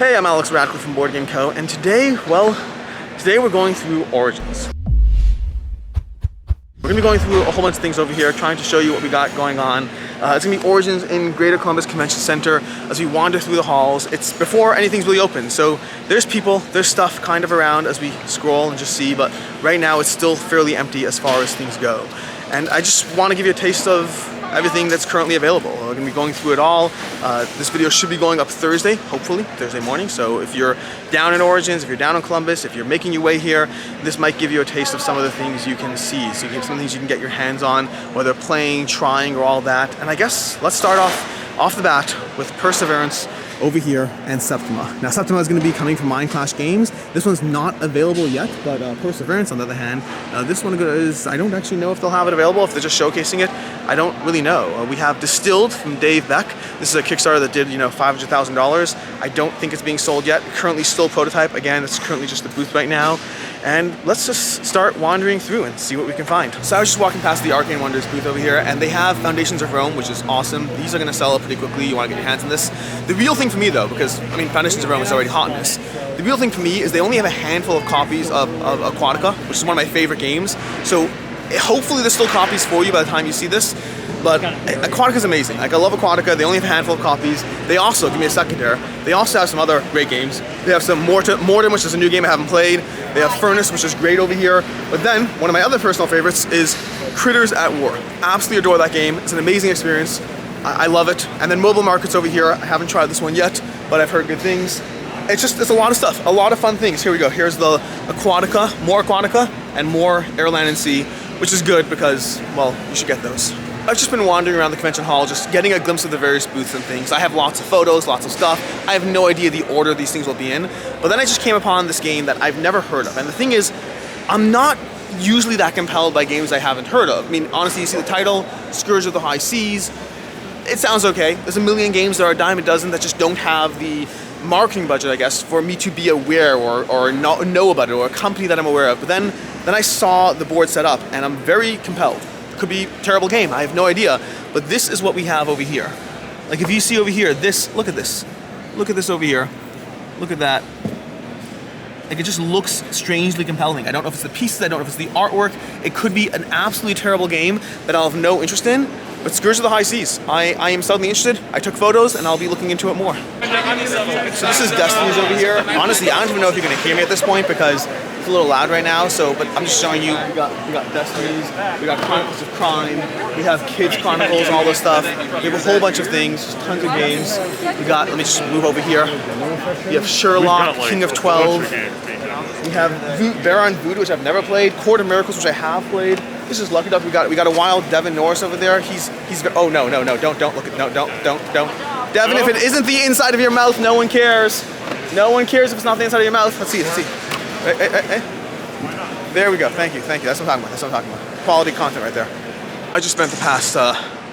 Hey, I'm Alex Radcliffe from Board Game Co. And today, today we're going through Origins. We're going to be going through a whole bunch of things over here, trying to show you what we got going on. It's going to be Origins in Greater Columbus Convention Center as we wander through the halls. It's before anything's really open, so there's people, there's stuff kind of around as we scroll and just see, but right now it's still fairly empty as far as things go. And I just want to give you a taste of everything that's currently available. We're going to be going through it all. This video should be going up Thursday, hopefully, Thursday morning. So if you're down in Origins, if you're down in Columbus, if you're making your way here, this might give you a taste of some of the things you can see. So you get some things you can get your hands on, whether playing, trying, or all that. And I guess let's start off the bat with Perseverance over here and Septima. Now Septima is going to be coming from Mindclash Games. This one's not available yet, but Perseverance on the other hand, this one is, I don't actually know if they'll have it available, if they're just showcasing it. I don't really know. We have Distilled from Dave Beck. This is a Kickstarter that did, $500,000. I don't think it's being sold yet. Currently still prototype. Again, it's currently just the booth right now. And let's just start wandering through and see what we can find. So I was just walking past the Arcane Wonders booth over here, and they have Foundations of Rome, which is awesome. These are going to sell out pretty quickly. You want to get your hands on this. The real thing for me though, because Foundations of Rome is already hot in this. The real thing for me is they only have a handful of copies of Aquatica, which is one of my favorite games. So hopefully there's still copies for you by the time you see this. But Aquatica is amazing. Like, I love Aquatica. They only have a handful of copies. They also, give me a second there, they also have some other great games. They have some Mortem, which is a new game I haven't played. They have Furnace, which is great over here. But then, one of my other personal favorites is Critters at War. Absolutely adore that game. It's an amazing experience. I love it. And then Mobile Markets over here. I haven't tried this one yet, but I've heard good things. It's a lot of stuff, a lot of fun things. Here we go. Here's the Aquatica, and more Air, Land, and Sea, which is good because, well, you should get those. I've just been wandering around the convention hall, just getting a glimpse of the various booths and things. I have lots of photos, lots of stuff. I have no idea the order these things will be in. But then I just came upon this game that I've never heard of. And the thing is, I'm not usually that compelled by games I haven't heard of. I mean, honestly, you see the title, Scourge of the High Seas. It sounds okay. There's a million games, there are a dime a dozen that just don't have the marketing budget, I guess, for me to be aware or know about it, or a company that I'm aware of. But then I saw the board set up, and I'm very compelled. Could be a terrible game, I have no idea. But this is what we have over here. Like, if you see over here, look at this. Look at this over here. Look at that. Like, it just looks strangely compelling. I don't know if it's the pieces, I don't know if it's the artwork. It could be an absolutely terrible game that I'll have no interest in. But Scourge of the High Seas, I am suddenly interested. I took photos and I'll be looking into it more. So this is Destiny's over here. Honestly, I don't even know if you're gonna hear me at this point because it's a little loud right now, but I'm just showing you, we got Destiny's, we got Chronicles of Crime, we have Kids Chronicles and all this stuff. We have a whole bunch of things, just tons of games. We got, let me just move over here. We have Sherlock, King of 12. We have Baron Voodoo, which I've never played. Court of Miracles, which I have played. This is Lucky Duck. We got a wild Devin Norris over there. He's oh no, don't look at, no, don't. Devin, if it isn't the inside of your mouth, no one cares. No one cares if it's not the inside of your mouth. Let's see. Hey. There we go, thank you. That's what I'm talking about. Quality content right there. I just spent the past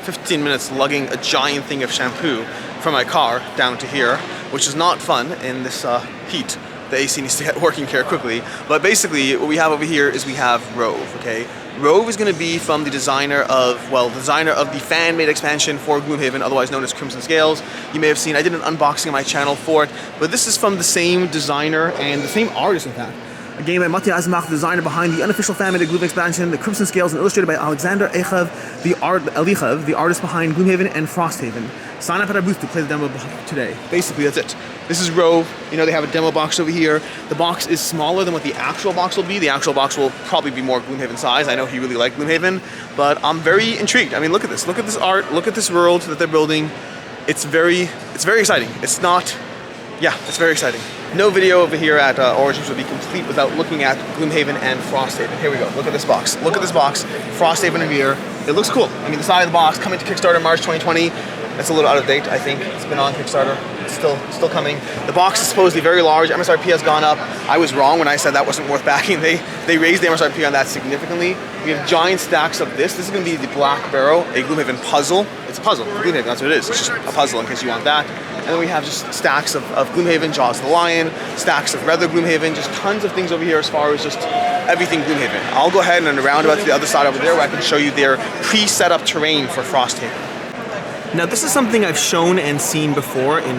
15 minutes lugging a giant thing of shampoo from my car down to here, which is not fun in this heat. The AC needs to get working here quickly. But basically, what we have over here is we have Rove, okay? Rove is going to be from the designer of the fan-made expansion for Gloomhaven, otherwise known as Crimson Scales. You may have seen, I did an unboxing on my channel for it, but this is from the same designer and the same artist, in fact. A game by Matti Eisenbach, the designer behind the unofficial fan-made Gloomhaven expansion, the Crimson Scales, and illustrated by Alexander Echev, the artist behind Gloomhaven and Frosthaven. Sign up at our booth to play the demo today. Basically, that's it. This is Rove. They have a demo box over here. The box is smaller than what the actual box will be. The actual box will probably be more Gloomhaven size. I know he really liked Gloomhaven, but I'm very intrigued. I mean, look at this. Look at this art. Look at this world that they're building. It's very exciting. It's very exciting. No video over here at Origins would be complete without looking at Gloomhaven and Frosthaven. Here we go. Look at this box. Frosthaven in here. It looks cool. I mean, the side of the box coming to Kickstarter March 2020. That's a little out of date, I think. It's been on Kickstarter. It's still coming. The box is supposedly very large. MSRP has gone up. I was wrong when I said that wasn't worth backing. They raised the MSRP on that significantly. We have giant stacks of this. This is going to be the Black Barrow, a Gloomhaven puzzle. It's a puzzle. Gloomhaven, that's what it is. It's just a puzzle in case you want that. And then we have just stacks of Gloomhaven, Jaws of the Lion, stacks of Red Gloomhaven, just tons of things over here as far as just everything Gloomhaven. I'll go ahead and round about to the other side over there where I can show you their pre-set up terrain for Frosthaven. Now this is something I've shown and seen before in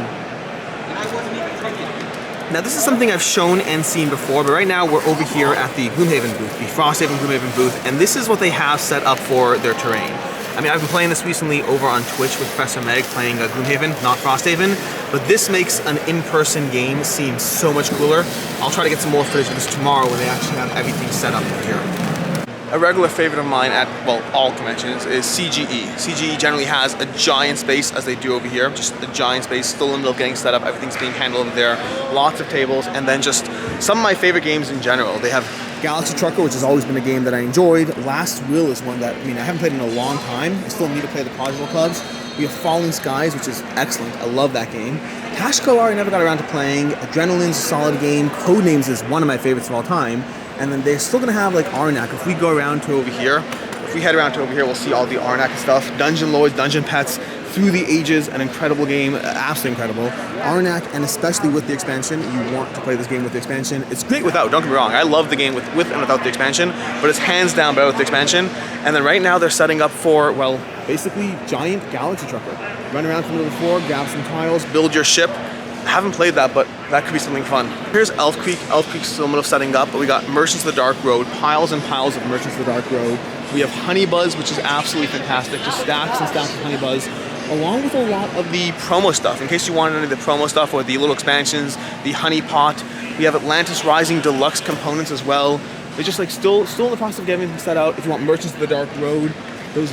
Now this is something I've shown and seen before, but right now we're over here at the Gloomhaven booth, the Frosthaven Gloomhaven booth, and this is what they have set up for their terrain. I mean, I've been playing this recently over on Twitch with Professor Meg playing Gloomhaven, not Frosthaven, but this makes an in-person game seem so much cooler. I'll try to get some more footage of this tomorrow when they actually have everything set up over here. A regular favorite of mine at, well, all conventions is CGE. CGE generally has a giant space, as they do over here, just a giant space, still in the middle of getting set up, everything's being handled over there, lots of tables, and then just some of my favorite games in general. They have Galaxy Trucker, which has always been a game that I enjoyed. Last Will is one that, I mean, I haven't played in a long time. I still need to play the Prodigal Clubs. We have Falling Skies, which is excellent. I love that game. Hashkolar I never got around to playing. Adrenaline's a solid game. Codenames is one of my favorites of all time. And then they're still gonna have like Arnak. If we go around to over here, if we head around to over here, we'll see all the Arnak stuff. Dungeon Lords, Dungeon Pets, Through the Ages, an incredible game, absolutely incredible. Arnak, and especially with the expansion, you want to play this game with the expansion. It's great without, don't get me wrong. I love the game with and without the expansion, but it's hands down better with the expansion. And then right now they're setting up for, well, basically giant Galaxy Trucker. Run around from the middle of the floor, grab some tiles, build your ship. I haven't played that, but that could be something fun. Here's Elf Creek. Elf Creek's still in the middle of setting up, but we got Merchants of the Dark Road, piles and piles of Merchants of the Dark Road. We have Honey Buzz, which is absolutely fantastic, just stacks and stacks of Honey Buzz, along with a lot of the promo stuff. In case you wanted any of the promo stuff or the little expansions, the Honey Pot. We have Atlantis Rising Deluxe components as well. They're just like still in the process of getting everything set out. If you want Merchants of the Dark Road, those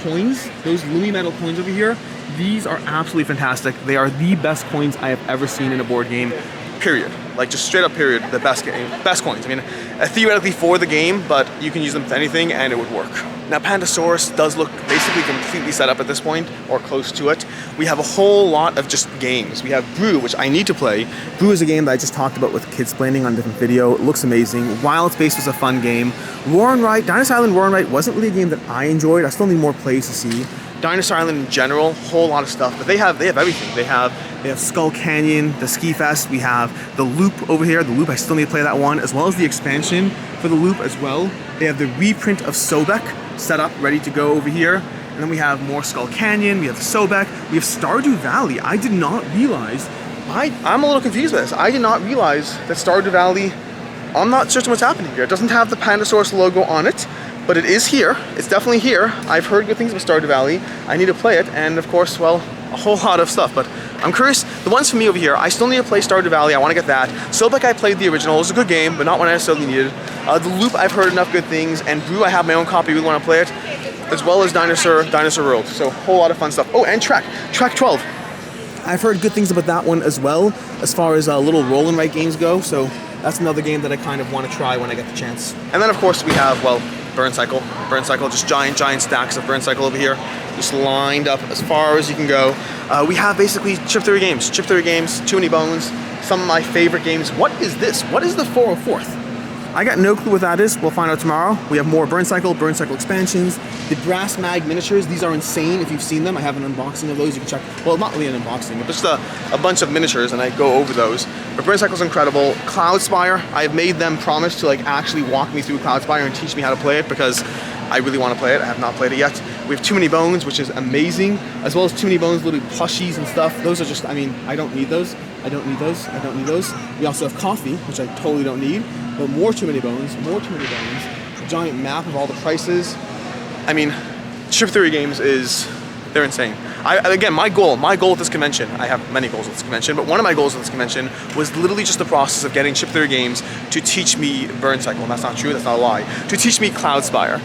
coins, those Lumi Metal coins over here, these are absolutely fantastic. They are the best coins I have ever seen in a board game, period. Like just straight up period, the best coins. I mean, theoretically for the game, but you can use them for anything and it would work. Now Pandasaurus does look basically completely set up at this point, or close to it. We have a whole lot of just games. We have Brew, which I need to play. Brew is a game that I just talked about with Kids Planning on a different video. It looks amazing. Wild Space was a fun game. Roar and Write, Dinosaur Island Roar and Write wasn't really a game that I enjoyed. I still need more plays to see. Dinosaur Island in general, whole lot of stuff, but they have everything. They have Skull Canyon, the Ski Fest, we have the Loop over here. The Loop, I still need to play that one, as well as the expansion for the Loop as well. They have the reprint of Sobek set up, ready to go over here. And then we have more Skull Canyon, we have Sobek, we have Stardew Valley. I did not realize, I'm a little confused with this. I did not realize that Stardew Valley, I'm not certain what's happening here. It doesn't have the Pandasaurus logo on it, but it is here. It's definitely here. I've heard good things about Stardew Valley. I need to play it, and of course, well, a whole lot of stuff, but I'm curious. The ones for me over here, I still need to play Stardew Valley. I want to get that. Sobek, I played the original. It was a good game, but not one I necessarily needed. The Loop, I've heard enough good things, and Brew, I have my own copy. We want to play it, as well as Dinosaur World. So a whole lot of fun stuff. Oh, and Track 12. I've heard good things about that one as well, as far as little roll and write games go. So that's another game that I kind of want to try when I get the chance. And then of course we have, well, Burn Cycle, just giant stacks of Burn Cycle over here, just lined up as far as you can go. We have basically chip theory games, Too Many Bones, some of my favorite games. What is this? What is the 404th? I got no clue what that is. We'll find out tomorrow. We have more Burn Cycle expansions. The Brass Mag miniatures, these are insane if you've seen them. I have an unboxing of those, you can check. Well, not really an unboxing, but just a bunch of miniatures, and I go over those. But Burn Cycle's incredible. Cloudspire, I've made them promise to like actually walk me through Cloudspire and teach me how to play it, because I really want to play it. I have not played it yet. We have Too Many Bones, which is amazing, as well as Too Many Bones, little plushies and stuff. Those are just, I mean, I don't need those. I don't need those. We also have Coffee, which I totally don't need. But more Too Many Bones. A giant map of all the prices. I mean, chip theory games they're insane. Again, my goal with this convention, I have many goals with this convention, but one of my goals with this convention was literally just the process of getting chip theory games to teach me Burn Cycle. And that's not true, that's not a lie. To teach me Cloudspire.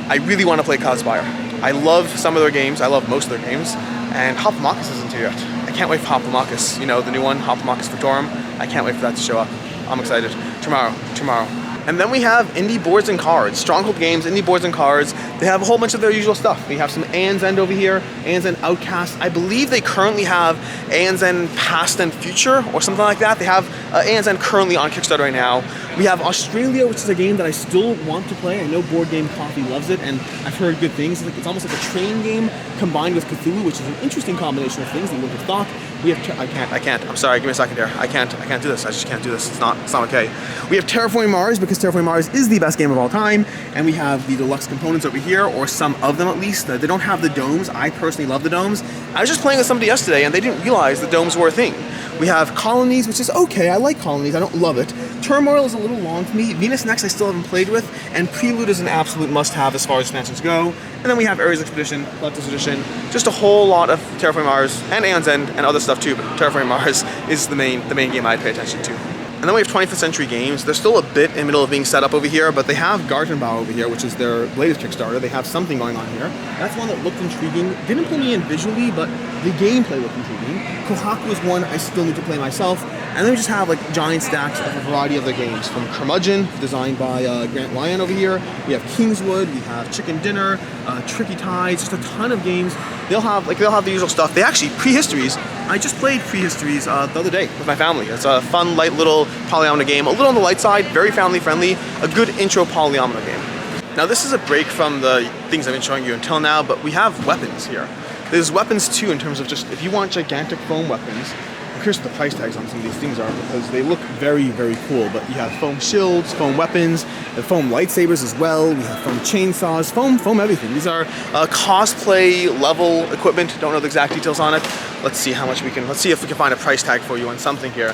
I really want to play Cloudspire. I love some of their games, I love most of their games, and Hoplomachus isn't here yet. I can't wait for Hoplomachus, you know, the new one, Hoplomachus Fatorum. I can't wait for that to show up. I'm excited. Tomorrow. And then we have indie boards and cards. Stronghold Games, indie boards and cards. They have a whole bunch of their usual stuff. We have some Aeon's End over here, Aeon's End Outcast. I believe they currently have Aeon's End Past and Future or something like that. They have Aeon's End currently on Kickstarter right now. We have Australia, which is a game that I still want to play. I know Board Game Coffee loves it, and I've heard good things. It's almost like a train game combined with Cthulhu, which is an interesting combination of things that you wouldn't have thought. We have, I can't, I'm sorry, give me a second here. I can't do this, I just can't do this, it's not okay. We have Terraforming Mars, because Terraforming Mars is the best game of all time, and we have the deluxe components over here, or some of them at least. They don't have the domes. I personally love the domes. I was just playing with somebody yesterday, and they didn't realize the domes were a thing. We have Colonies, which is okay. I like Colonies. I don't love it. Turmoil is a little long for me. Venus Next I still haven't played with, and Prelude is an absolute must-have as far as expansions go. And then we have Ares Expedition, Collector's Edition, just a whole lot of Terraforming Mars and Aeon's End and other stuff too. But Terraforming Mars is the main game I'd pay attention to. And then we have 25th Century Games. They're still a bit in the middle of being set up over here, but they have Gartenbau over here, which is their latest Kickstarter. They have something going on here. That's one that looked intriguing. Didn't pull me in visually, but the gameplay looked intriguing. Kohaku is one I still need to play myself. And then we just have like giant stacks of a variety of their games, from Curmudgeon, designed by Grant Lyon over here. We have Kingswood, we have Chicken Dinner, Tricky Tides, just a ton of games. They'll have the usual stuff. They actually, Prehistories, I just played Prehistories the other day with my family. It's a fun, light little polyomino game, a little on the light side, very family friendly, a good intro polyomino game. Now this is a break from the things I've been showing you until now, but we have weapons here. There's weapons too in terms of just, if you want gigantic foam weapons, I'm curious what the price tags on some of these things are, because they look very, very cool. But you have foam shields, foam weapons, and foam lightsabers as well. We have foam chainsaws, foam everything. These are cosplay level equipment. Don't know the exact details on it. Let's see how much let's see if we can find a price tag for you on something here.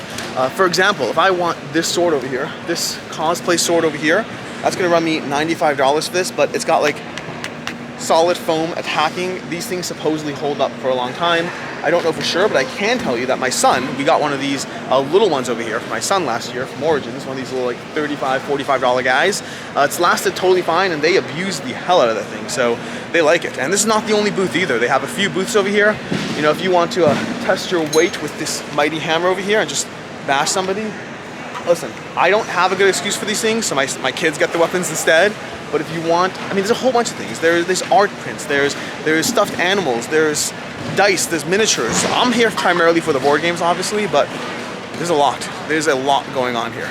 For example, if I want this sword over here, this cosplay sword over here, that's gonna run me $95 for this, but it's got like solid foam attacking. These things supposedly hold up for a long time. I don't know for sure, but I can tell you that my son, we got one of these little ones over here for my son last year from Origins, one of these little like $35, $45 guys. It's lasted totally fine, and they abuse the hell out of that thing, so they like it. And this is not the only booth either. They have a few booths over here. You know, if you want to test your weight with this mighty hammer over here and just bash somebody, listen, I don't have a good excuse for these things, so my kids get the weapons instead. But if you want, I mean, there's a whole bunch of things. There's art prints, there's stuffed animals, there's dice, there's miniatures. I'm here primarily for the board games, obviously, but there's a lot. There's a lot going on here.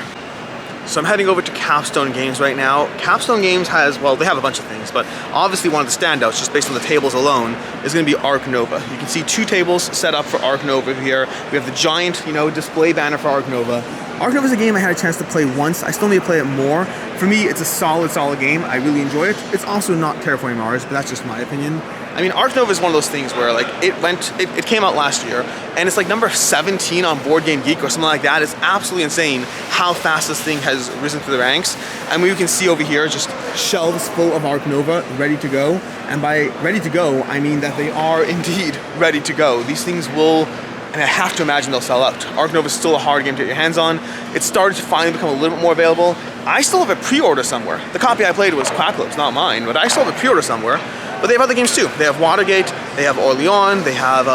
So I'm heading over to Capstone Games right now. Capstone Games has, well, they have a bunch of things, but obviously one of the standouts, just based on the tables alone, is going to be Ark Nova. You can see 2 tables set up for Ark Nova here. We have the giant, display banner for Ark Nova. Ark Nova is a game I had a chance to play once. I still need to play it more. For me, it's a solid game. I really enjoy it. It's also not Terraforming Mars, but that's just my opinion. I mean, Ark Nova is one of those things where like it came out last year, and it's like number 17 on Board Game Geek or something like that. It's absolutely insane how fast this thing has risen through the ranks. And you can see over here just shelves full of Ark Nova ready to go. And by ready to go, I mean that they are indeed ready to go. These things will, and I have to imagine they'll sell out. Ark Nova is still a hard game to get your hands on. It started to finally become a little bit more available. I still have a pre-order somewhere. The copy I played was Quacklope's, not mine, but I still have a pre-order somewhere. But they have other games too. They have Watergate, they have Orleans, they have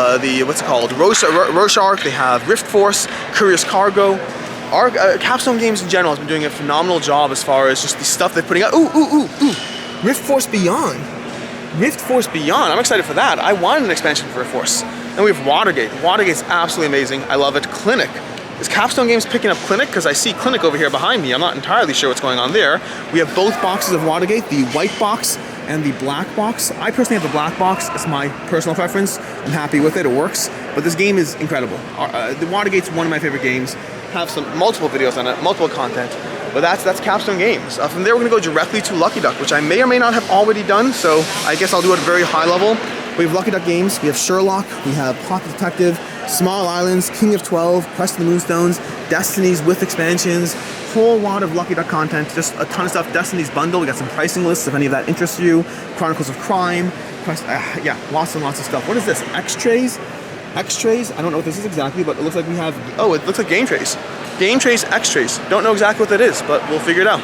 Rorschach, they have Rift Force, Curious Cargo. Capstone Games in general has been doing a phenomenal job as far as just the stuff they're putting out. Ooh. Rift Force Beyond. Rift Force Beyond, I'm excited for that. I wanted an expansion for Rift Force. Then we have Watergate. Watergate's absolutely amazing. I love it. Clinic. Is Capstone Games picking up Clinic? Because I see Clinic over here behind me. I'm not entirely sure what's going on there. We have both boxes of Watergate, the white box and the black box. I personally have the black box. It's my personal preference. I'm happy with it. It works. But this game is incredible. The Watergate's one of my favorite games. Have multiple videos on it, multiple content. But that's Capstone Games. From there, we're going to go directly to Lucky Duck, which I may or may not have already done. So I guess I'll do it at a very high level. We have Lucky Duck Games. We have Sherlock. We have Pocket Detective, Small Islands, King of 12, Quest of the Moonstones, Destinies with expansions, whole lot of Lucky Duck content, just a ton of stuff. Destiny's bundle, we got some pricing lists if any of that interests you. Chronicles of Crime, yeah, lots and lots of stuff. What is this? X-Trays? X-Trays? I don't know what this is exactly, but it looks like we have, it looks like Game Trays. Game Trays, X-Trays. Don't know exactly what that is, but we'll figure it out.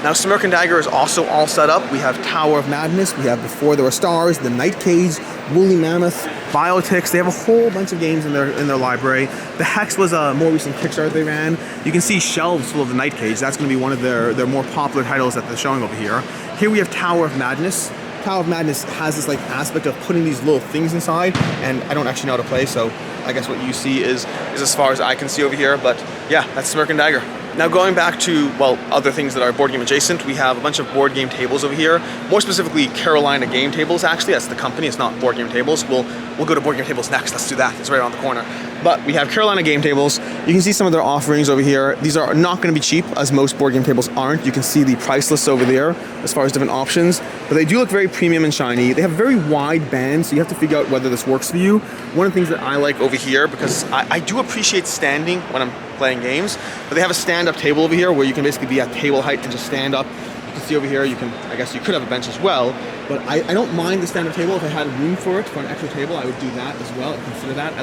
Now, Smirk and Dagger is also all set up. We have Tower of Madness, we have Before There Were Stars, The Night Cage, Woolly Mammoth, Biotics. They have a whole bunch of games in their library. The Hex was a more recent Kickstarter they ran. You can see shelves full of The Night Cage. That's going to be one of their more popular titles that they're showing over here. Here we have Tower of Madness. Tower of Madness has this like aspect of putting these little things inside, and I don't actually know how to play, so I guess what you see is as far as I can see over here. But yeah, that's Smirk and Dagger. Now going back to, well, other things that are board game adjacent, we have a bunch of board game tables over here. More specifically, Carolina Game Tables, actually. That's the company, it's not Board Game Tables. We'll go to Board Game Tables next, let's do that. It's right around the corner. But we have Carolina Game Tables. You can see some of their offerings over here. These are not gonna be cheap, as most board game tables aren't. You can see the price lists over there as far as different options. But they do look very premium and shiny. They have a very wide band, so you have to figure out whether this works for you. One of the things that I like over here, because I do appreciate standing when I'm playing games, but they have a stand-up table over here where you can basically be at table height and just stand up. You can see over here, I guess you could have a bench as well, but I don't mind the stand-up table. If I had room for it, for an extra table, I would do that as well. I'd consider that. I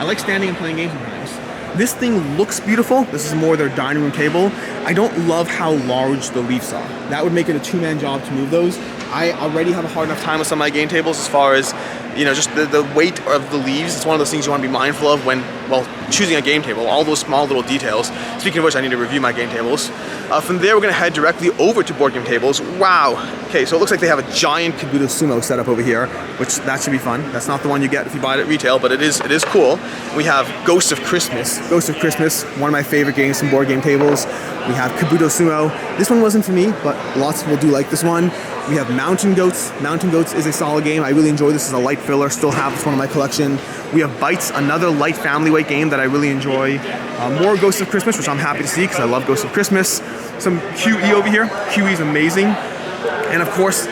like standing and playing games sometimes. This thing looks beautiful. This is more their dining room table. I don't love how large the leaves are. That would make it a two-man job to move those. I already have a hard enough time with some of my game tables as far as, you know, just the weight of the leaves. It's one of those things you want to be mindful of when, well, choosing a game table, all those small little details. Speaking of which, I need to review my game tables. From there, we're going to head directly over to board game tables. Wow. Okay, so it looks like they have a giant Kabuto Sumo set up over here, which that should be fun. That's not the one you get if you buy it at retail, but it is cool. We have Ghosts of Christmas. Ghosts of Christmas, one of my favorite games from board game tables. We have Kabuto Sumo. This one wasn't for me, but lots of people do like this one. We have Mountain Goats. Mountain Goats is a solid game. I really enjoy this as a light filler. Still have this one in my collection. We have Bites, another light family weight game that I really enjoy. More Ghosts of Christmas, which I'm happy to see because I love Ghosts of Christmas. Some QE over here. QE is amazing. And of course,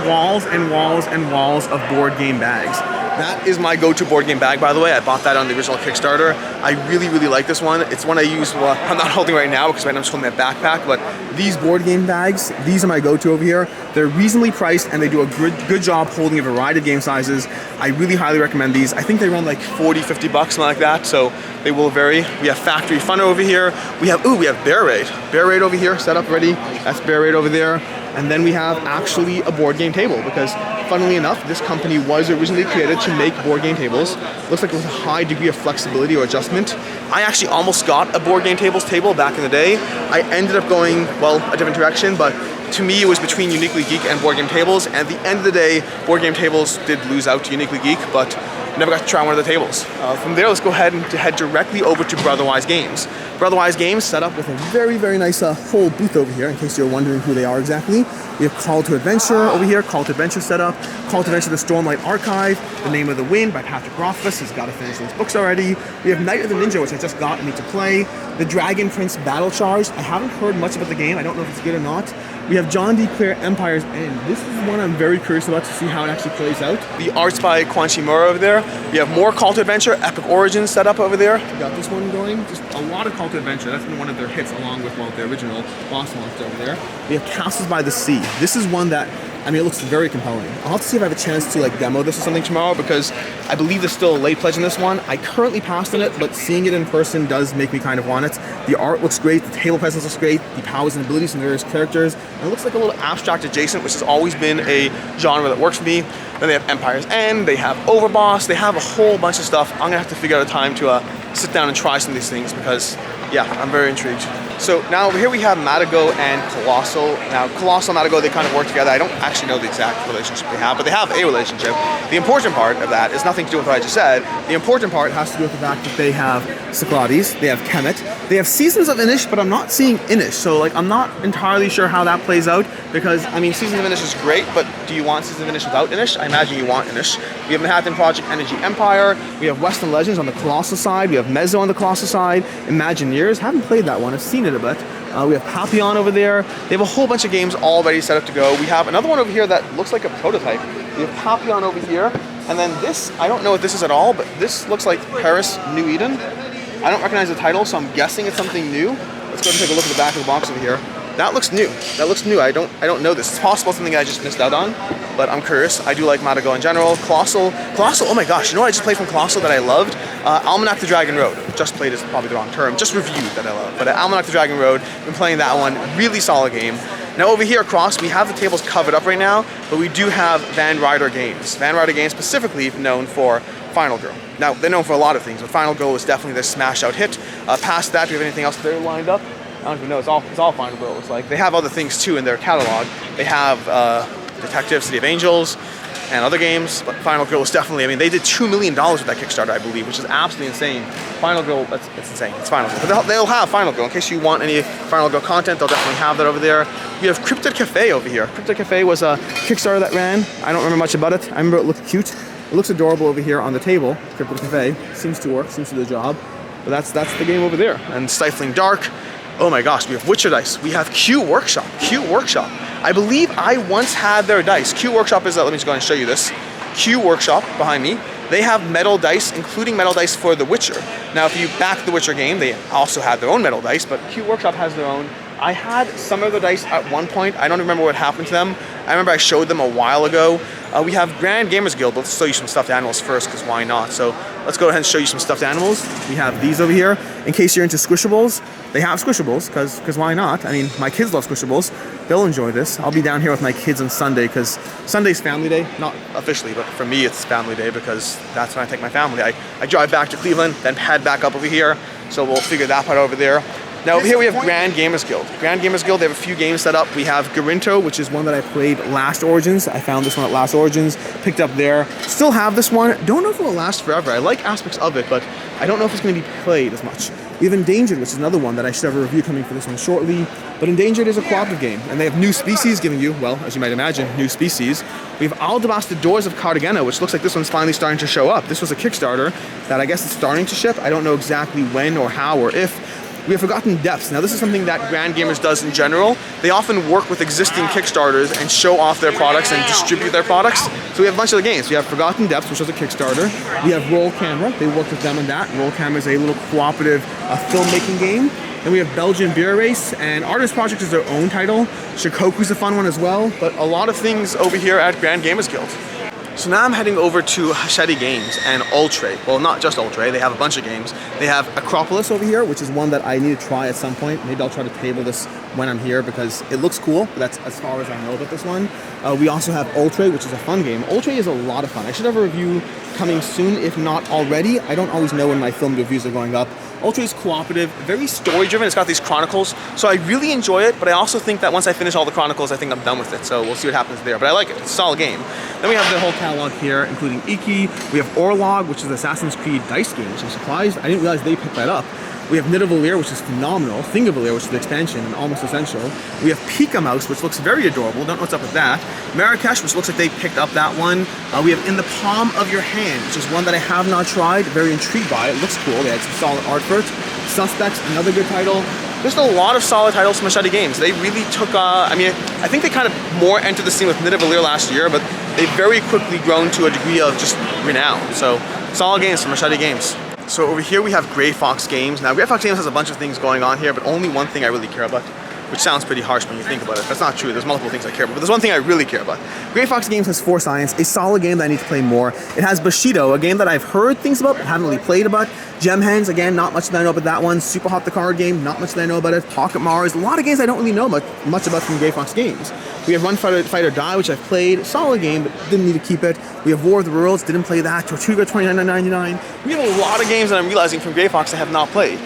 walls and walls and walls of board game bags. That is my go-to board game bag, by the way. I bought that on the original Kickstarter. I really, really like this one. It's one I use, well, I'm not holding right now because right now I'm just holding that backpack, but these board game bags, these are my go-to over here. They're reasonably priced and they do a good job holding a variety of game sizes. I really highly recommend these. I think they run like 40, 50 bucks, something like that, so they will vary. We have Factory Fun over here. We have Bear Raid. Bear Raid over here, set up ready. That's Bear Raid over there. And then we have actually a board game table because, funnily enough, this company was originally created to make board game tables. Looks like with a high degree of flexibility or adjustment. I actually almost got a board game tables table back in the day. I ended up going, well, a different direction, but to me it was between Uniquely Geek and Board Game Tables. And at the end of the day, Board Game Tables did lose out to Uniquely Geek, but never got to try one of the tables. From there, let's go ahead and head directly over to Brotherwise Games. Brotherwise Games set up with a very, very nice whole booth over here, in case you're wondering who they are exactly. We have Call to Adventure over here, Call to Adventure set up, Call to Adventure the Stormlight Archive, The Name of the Wind by Patrick Rothfuss, he's got to finish those books already. We have Night of the Ninja, which I just got and need to play. The Dragon Prince Battle Charge, I haven't heard much about the game, I don't know if it's good or not. We have John D. Clare Empire's End. This is one I'm very curious about to see how it actually plays out. The arts by Quan Chi Mura over there. We have more Call to Adventure, Epic Origins set up over there. We got this one going. Just a lot of Call to Adventure. That's been one of their hits along with, well, the original boss monster over there. We have Castles by the Sea. This is one that, I mean, it looks very compelling. I'll have to see if I have a chance to like demo this or something tomorrow because I believe there's still a late pledge in this one. I currently passed on it, but seeing it in person does make me kind of want it. The art looks great, the table presence looks great, the powers and abilities from various characters. And it looks like a little abstract adjacent, which has always been a genre that works for me. Then they have Empire's End, they have Overboss, they have a whole bunch of stuff. I'm gonna have to figure out a time to sit down and try some of these things because, yeah, I'm very intrigued. So now over here we have Matagot and Kolossal. Now Kolossal and Matagot, they kind of work together. I don't actually know the exact relationship they have, but they have a relationship. The important part of that is nothing to do with what I just said. The important part has to do with the fact that they have Socrates, they have Kemet, they have Seasons of Inish, but I'm not seeing Inish. So like I'm not entirely sure how that plays out because I mean Seasons of Inish is great, but do you want Seasons of Inish without Inish? I imagine you want Inish. We have Manhattan Project Energy Empire, we have Western Legends on the Colossal side, we have Mezzo on the Colossal side, Imagineers, haven't played that one, I've seen it a bit. We have Papillon over there. They have a whole bunch of games already set up to go. We have another one over here that looks like a prototype. We have Papillon over here. And then this, I don't know what this is at all, but this looks like Paris New Eden. I don't recognize the title, so I'm guessing it's something new. Let's go and take a look at the back of the box over here. That looks new. That looks new. I don't know this. It's possible it's something I just missed out on, but I'm curious. I do like Matagot in general. Colossal, oh my gosh, you know what I just played from Colossal that I loved? Almanac the Dragon Road. Just played is probably the wrong term. Just reviewed that I love. But Almanac the Dragon Road, been playing that one. Really solid game. Now over here across, we have the tables covered up right now, but we do have Ryder Games. Ryder Games specifically known for Final Girl. Now, they're known for a lot of things, but Final Girl was definitely their smash out hit. Past that, do we have anything else there lined up? I don't even know, it's all Final Girl. It's like, they have other things too in their catalog. They have Detective, City of Angels, and other games, but Final Girl was definitely, I mean, they did $2 million with that Kickstarter, I believe, which is absolutely insane. Final Girl, it's insane, it's Final Girl. But they'll have Final Girl, in case you want any Final Girl content, they'll definitely have that over there. We have Crytpid Cafe over here. Crytpid Cafe was a Kickstarter that ran. I don't remember much about it. I remember it looked cute. It looks adorable over here on the table. Crytpid Cafe seems to work, seems to do the job. But that's the game over there. And Stifling Dark. Oh my gosh, we have Witcher dice. We have Q Workshop. Q Workshop. I believe I once had their dice. Q Workshop is, let me just go ahead and show you this. Q Workshop behind me. They have metal dice, including metal dice for The Witcher. Now, if you back the Witcher game, they also had their own metal dice, but Q Workshop has their own. I had some of the dice at one point. I don't remember what happened to them. I remember I showed them a while ago. We have Grand Gamers Guild, but let's show you some stuffed animals first, because why not? So let's go ahead and show you some stuffed animals. We have these over here. In case you're into Squishabilles, they have Squishabilles, because why not? I mean, my kids love Squishabilles. They'll enjoy this. I'll be down here with my kids on Sunday, because Sunday's family day. Not officially, but for me it's family day, because that's when I take my family. I drive back to Cleveland, then head back up over here. So we'll figure that part over there. Now over here we have Grand Gamers Guild. Grand Gamers Guild, they have a few games set up. We have Garinto, which is one that I played last Origins. I found this one at last Origins, picked up there. Still have this one. Don't know if it will last forever. I like aspects of it, but I don't know if it's going to be played as much. We have Endangered, which is another one that I should have a review coming for this one shortly. But Endangered is a cooperative game, and they have new species giving you, well, as you might imagine, new species. We have Aldabas, the Doors of Cartagena, which looks like this one's finally starting to show up. This was a Kickstarter that I guess is starting to ship. I don't know exactly when or how or if. We have Forgotten Depths. Now this is something that Grand Gamers does in general. They often work with existing Kickstarters and show off their products and distribute their products. So we have a bunch of the games. We have Forgotten Depths, which was a Kickstarter. We have Roll Camera. They worked with them on that. Roll Camera is a little cooperative filmmaking game. Then we have Belgian Beer Race, and Artist Project is their own title. Shikoku's a fun one as well, but a lot of things over here at Grand Gamers Guild. So now I'm heading over to Hachette Games and Ultra. Well, not just Ultra, they have a bunch of games. They have Acropolis over here, which is one that I need to try at some point. Maybe I'll try to table this when I'm here because it looks cool, but that's as far as I know about this one. We also have Ultra, which is a fun game. Ultra is a lot of fun. I should have a review coming soon, if not already. I don't always know when my film reviews are going up. Ultra is cooperative, very story-driven. It's got these chronicles, so I really enjoy it, but I also think that once I finish all the chronicles, I think I'm done with it, so we'll see what happens there. But I like it. It's a solid game. Then we have the whole catalog here, including Iki. We have Orlog, which is an Assassin's Creed dice game, which I'm surprised. I didn't realize they picked that up. We have Nidavellir, which is phenomenal. Thingavalir, which is the expansion and almost essential. We have Pika Mouse, which looks very adorable. Don't know what's up with that. Marrakesh, which looks like they picked up that one. We have In the Palm of Your Hand, which is one that I have not tried. Very intrigued by it. It looks cool. They had some solid art for it. Suspects, another good title. There's a lot of solid titles from Hachette Games. They really took, I mean, I think they kind of more entered the scene with Nidavellir last year, but they've very quickly grown to a degree of just renown. So, solid games from Hachette Games. So over here we have Grey Fox Games. Now Grey Fox Games has a bunch of things going on here, but only one thing I really care about, which sounds pretty harsh when you think about it. That's not true. There's multiple things I care about, but there's one thing I really care about. Grey Fox Games has 4 Science, a solid game that I need to play more. It has Bushido, a game that I've heard things about, but haven't really played about. Gem Hens, again, not much that I know about that one. Super Hot the card game, not much that I know about it. Pocket Mars, a lot of games I don't really know much about from Grey Fox Games. We have Run Fighter Die, which I've played, solid game, but didn't need to keep it. We have War of the Worlds, didn't play that. Tortuga $29.99. We have a lot of games that I'm realizing from Grey Fox I have not played.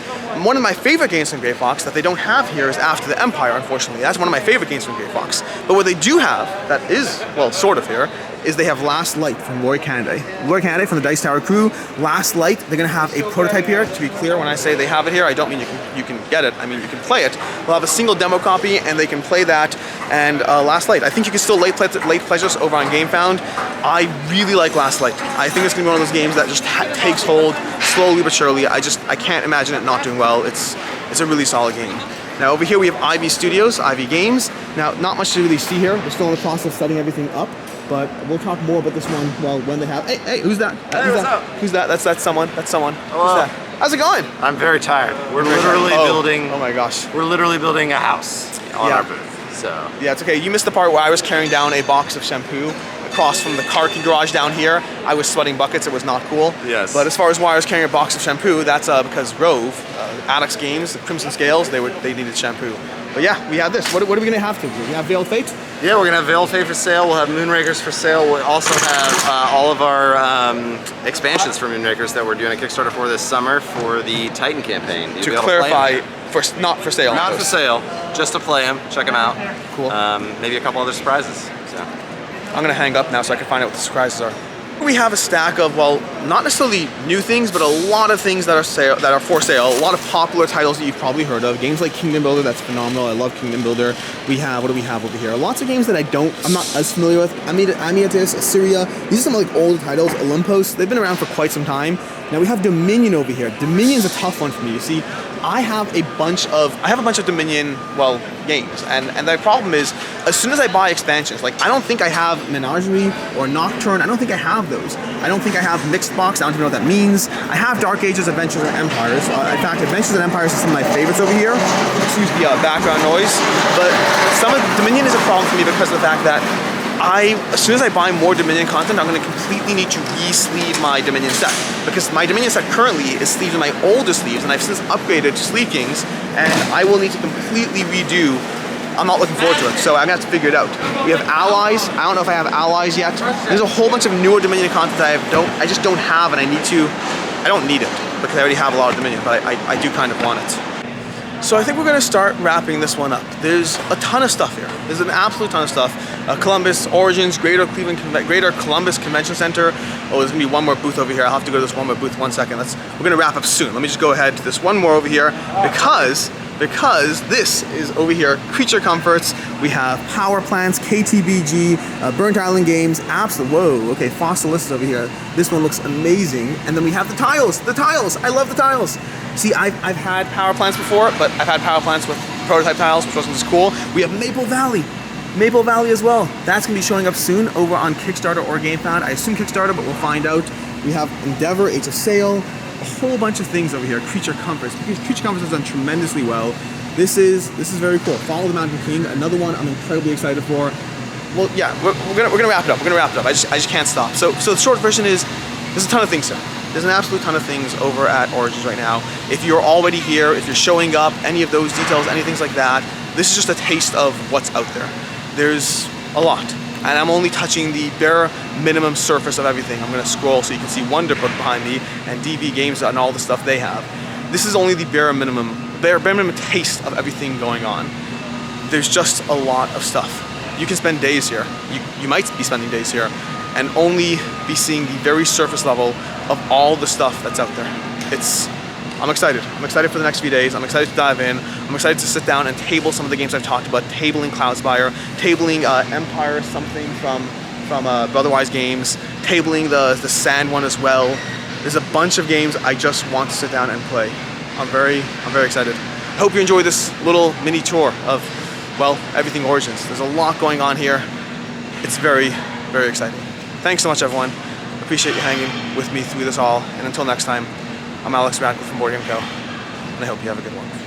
One of my favorite games from Grey Fox that they don't have here is After the Empire, unfortunately. That's one of my favorite games from Grey Fox. But what they do have, that is, well, sort of here, is they have Last Light from Lori Canada. Lori Canada from the Dice Tower crew. Last Light, they're going to have a prototype here. To be clear, when I say they have it here, I don't mean you can get it. I mean you can play it. We'll have a single demo copy, and they can play that. And Last Light, I think you can still late pledges over on GameFound. I really like Last Light. I think it's going to be one of those games that just takes hold slowly but surely. I can't imagine it not doing well. It's a really solid game. Now over here we have Ivy Studios, Ivy Games. Now not much to really see here. We're still in the process of setting everything up, but we'll talk more about this one well when they have. Hey, who's that? Hey, what's up? Who's that? That's someone. That's someone. Hello. Who's that? How's it going? I'm very tired. We're literally building. Oh my gosh. We're literally building a house on our booth. So. Yeah, it's okay. You missed the part where I was carrying down a box of shampoo across from the parking garage down here. I was sweating buckets. It was not cool. Yes. But as far as why I was carrying a box of shampoo, that's because Rove, Adex Games, the Crimson Scales, they needed shampoo. But yeah, we have this. What are we gonna have to do? We have Veiled Fate? Yeah, we're gonna have Veiled Fate for sale. We'll have Moonrakers for sale. We'll also have all of our expansions for Moonrakers that we're doing a Kickstarter for this summer for the Titan campaign. To clarify, not for sale. Not for sale, just to play them, check them out. Cool. Maybe a couple other surprises. So. I'm gonna hang up now so I can find out what the surprises are. We have a stack of, well, not necessarily new things, but a lot of things that are for sale. A lot of popular titles that you've probably heard of. Games like Kingdom Builder, that's phenomenal. I love Kingdom Builder. We have, what do we have over here? Lots of games that I'm not as familiar with. Amiatis, Assyria. These are some like old titles. Olympos, they've been around for quite some time. Now we have Dominion over here. Dominion's a tough one for me. You see, I have a bunch of Dominion, well, games, and the problem is, as soon as I buy expansions, like I don't think I have Menagerie or Nocturne. I don't think I have those. I don't think I have Mixed Box. I don't even know what that means. I have Dark Ages, Adventures, and Empires. In fact, Adventures and Empires are some of my favorites over here. Excuse the background noise, but Dominion is a problem for me because of the fact that as soon as I buy more Dominion content, I'm going to completely need to re-sleeve my Dominion set, because my Dominion set currently is sleeved in my older sleeves, and I've since upgraded to Sleeve Kings, and I will need to completely redo. I'm not looking forward to it, so I'm going to have to figure it out. We have Allies. I don't know if I have Allies yet. There's a whole bunch of newer Dominion content that I just don't have, and I don't need it, because I already have a lot of Dominion, but I do kind of want it. So I think we're going to start wrapping this one up. There's a ton of stuff here. There's an absolute ton of stuff. Columbus, Origins, Greater Columbus Convention Center. Oh, there's going to be one more booth over here. I'll have to go to this one more booth 1 second. We're going to wrap up soon. Let me just go ahead to this one more over here because this is over here, Creature Comforts. We have Power Plants, KTBG, Burnt Island Games, whoa, okay, Fossilis over here. This one looks amazing. And then we have the tiles, I love the tiles. See, I've had Power Plants before, but I've had Power Plants with prototype tiles, which wasn't as cool. We have Maple Valley as well. That's gonna be showing up soon over on Kickstarter or GameFound. I assume Kickstarter, but we'll find out. We have Endeavor, Age of Sail, a whole bunch of things over here. Creature Comforts, because Creature Comforts has done tremendously well. This is very cool. Follow the Mountain King, another one I'm incredibly excited for. Well, yeah, we're gonna wrap it up. I just can't stop. So the short version is, there's a ton of things here. There's an absolute ton of things over at Origins right now. If you're already here, if you're showing up, any of those details, anything like that, this is just a taste of what's out there. There's a lot, and I'm only touching the bare minimum surface of everything. I'm gonna scroll so you can see Wonderbook behind me and DB Games and all the stuff they have. This is only the bare minimum taste of everything going on. There's just a lot of stuff. You can spend days here. You might be spending days here and only be seeing the very surface level of all the stuff that's out there. I'm excited. I'm excited for the next few days. I'm excited to dive in. I'm excited to sit down and table some of the games I've talked about, tabling Cloudspire, tabling Empire something from Brotherwise Games, tabling the Sand one as well. There's a bunch of games I just want to sit down and play. I'm very excited. I hope you enjoy this little mini tour of, well, everything Origins. There's a lot going on here. It's very exciting. Thanks so much, everyone. Appreciate you hanging with me through this all. And until next time, I'm Alex Radcliffe from Board Game Co. And I hope you have a good one.